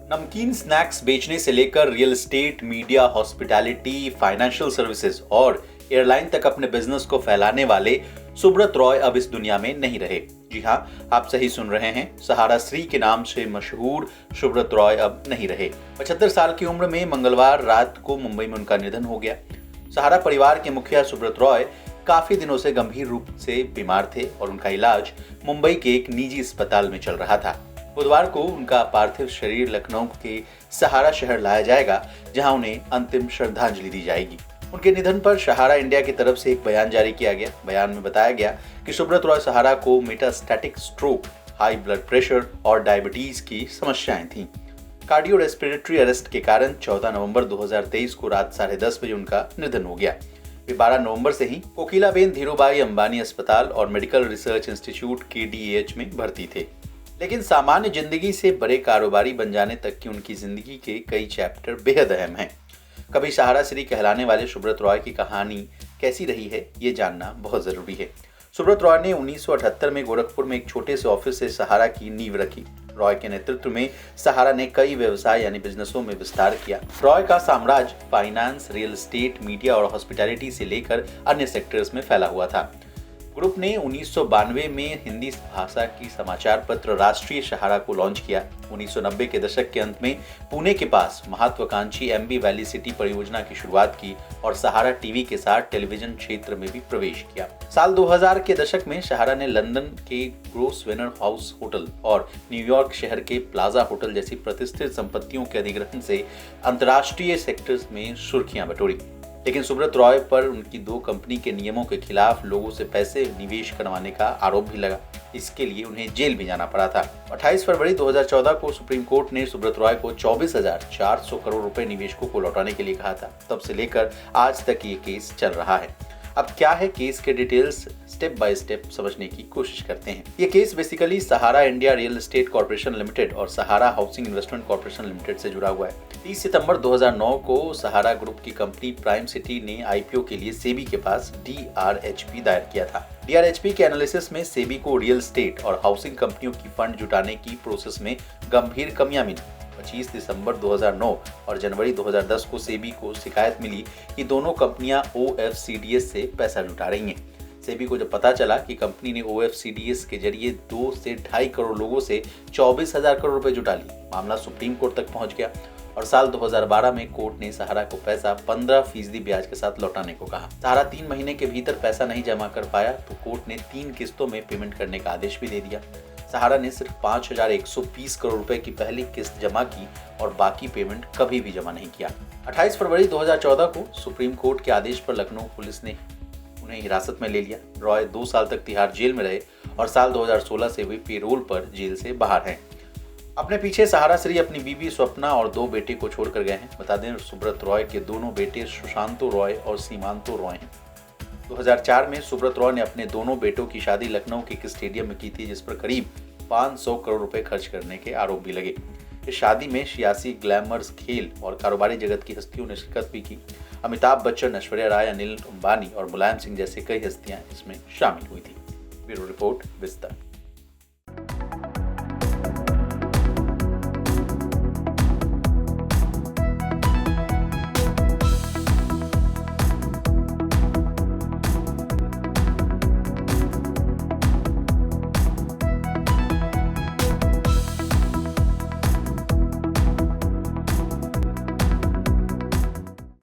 नमकीन स्नैक्स बेचने से लेकर real estate, media, hospitality, financial services और एयरलाइन तक अपने बिजनेस को फैलाने वाले सुब्रत रॉय अब इस दुनिया में नहीं रहे। जी हाँ, आप सही सुन रहे हैं। सहारा श्री के नाम से मशहूर सुब्रत रॉय अब नहीं रहे। 75 साल की उम्र में मंगलवार रात को मुंबई में उनका निधन हो गया। सहारा परिवार के मुखिया सुब्रत रॉय काफी दिनों से गंभीर रूप से बीमार थे और उनका इलाज मुंबई के एक निजी अस्पताल में चल रहा था। बुधवार को उनका पार्थिव शरीर लखनऊ के सहारा शहर लाया जाएगा, जहां उन्हें अंतिम श्रद्धांजलि दी जाएगी। उनके निधन पर सहारा इंडिया की तरफ से एक बयान जारी किया गया। बयान में बताया गया कि सुब्रत रॉय सहारा को metastatic stroke, high blood pressure और डायबिटीज की समस्याएं थीं। कार्डियो रेस्पिरेटरी अरेस्ट के कारण 14 नवंबर 2023 को रात 10:30 बजे उनका निधन हो गया। वे 12 नवंबर से ही कोकिलाबेन धीरूभाई अंबानी अस्पताल और मेडिकल रिसर्च इंस्टीट्यूट KDAH में भर्ती थे। लेकिन सामान्य जिंदगी से बड़े कारोबारी बन जाने तक की उनकी जिंदगी के कई चैप्टर बेहद अहम हैं। कभी सहारा श्री कहलाने वाले सुब्रत रॉय की कहानी कैसी रही है, ये जानना बहुत जरूरी है। सुब्रत रॉय ने 1978 में गोरखपुर में एक छोटे से ऑफिस से सहारा की नींव रखी। रॉय के नेतृत्व में सहारा ने कई व्यवसाय यानी बिजनेसों में विस्तार किया। रॉय का साम्राज्य फाइनेंस, रियल एस्टेट, मीडिया और हॉस्पिटैलिटी से लेकर अन्य सेक्टर्स में फैला हुआ था। ग्रुप ने 1992 में हिंदी भाषा की समाचार पत्र राष्ट्रीय सहारा को लॉन्च किया। 1990 के दशक के अंत में पुणे के पास महत्वाकांक्षी एम्बी वैली सिटी परियोजना की शुरुआत की और सहारा टीवी के साथ टेलीविजन क्षेत्र में भी प्रवेश किया। साल 2000 के दशक में सहारा ने लंदन के ग्रोसवेनर हाउस होटल और न्यूयॉर्क शहर के प्लाजा होटल जैसी प्रतिष्ठित संपत्तियों के अधिग्रहण से अंतर्राष्ट्रीय सेक्टर्स में सुर्खियां बटोरी। लेकिन सुब्रत रॉय पर उनकी 2 कंपनी के नियमों के खिलाफ लोगों से पैसे निवेश करवाने का आरोप भी लगा। इसके लिए उन्हें जेल भी जाना पड़ा था। 28 फरवरी 2014 को सुप्रीम कोर्ट ने सुब्रत रॉय को 24,400 करोड़ रुपए निवेशकों को लौटाने के लिए कहा था। तब से लेकर आज तक ये केस चल रहा है। अब क्या है केस के डिटेल्स, स्टेप बाय स्टेप समझने की कोशिश करते हैं। ये case basically Sahara India real estate corporation limited और Sahara housing investment corporation limited से जुड़ा हुआ है। 30 सितंबर 2009 को सहारा ग्रुप की कंपनी प्राइम सिटी ने IPO के लिए सेबी के पास DRHP दायर किया था। DRHP के एनालिसिस में सेबी को रियल एस्टेट और हाउसिंग कंपनियों की फंड जुटाने की प्रोसेस में गंभीर कमियां मिली। 25 दिसंबर 2009 और जनवरी 2010 को सेबी को शिकायत मिली कि दोनों कंपनियां OFCDS से पैसा जुटा रही हैं। सेबी को जब पता चला कि कंपनी ने OFCDS के जरिए 2 से 2.5 करोड़ लोगों से 24,000 करोड़ रुपए जुटा ली, मामला सुप्रीम कोर्ट तक पहुंच गया और साल 2012 में कोर्ट ने सहारा को पैसा 15% ब्याज के साथ लौटाने को कहा। सहारा 3 महीने के भीतर पैसा नहीं जमा कर पाया तो कोर्ट ने 3 किस्तों में पेमेंट करने का आदेश भी दे दिया। सहारा ने सिर्फ 5,120 करोड़ रुपए की पहली किस्त जमा की और बाकी पेमेंट कभी भी जमा नहीं किया। 28 फरवरी 2014 को सुप्रीम कोर्ट के आदेश पर लखनऊ पुलिस ने उन्हें हिरासत में ले लिया। रॉय 2 साल तक तिहाड़ जेल में रहे और साल 2016 से वे पेरोल पर जेल से बाहर हैं। अपने पीछे सहारा श्री अपनी बीवी स्वप्ना और 2 बेटे को छोड़कर गए हैं। बता दें, सुब्रत रॉय के दोनों बेटे सुशांतो रॉय और सीमांतो रॉय हैं। 2004 में सुब्रत रॉय ने अपने दोनों बेटों की शादी लखनऊ के एक स्टेडियम में की थी, जिस पर करीब 500 करोड़ रुपए खर्च करने के आरोप भी लगे। इस शादी में 86 ग्लैमर्स, खेल और कारोबारी जगत की हस्तियों ने शिरकत भी की। अमिताभ बच्चन, ऐश्वर्या राय, अनिल अंबानी और मुलायम सिंह जैसे कई हस्तियां इसमें शामिल हुई थी। ब्यूरो रिपोर्ट, विस्तार।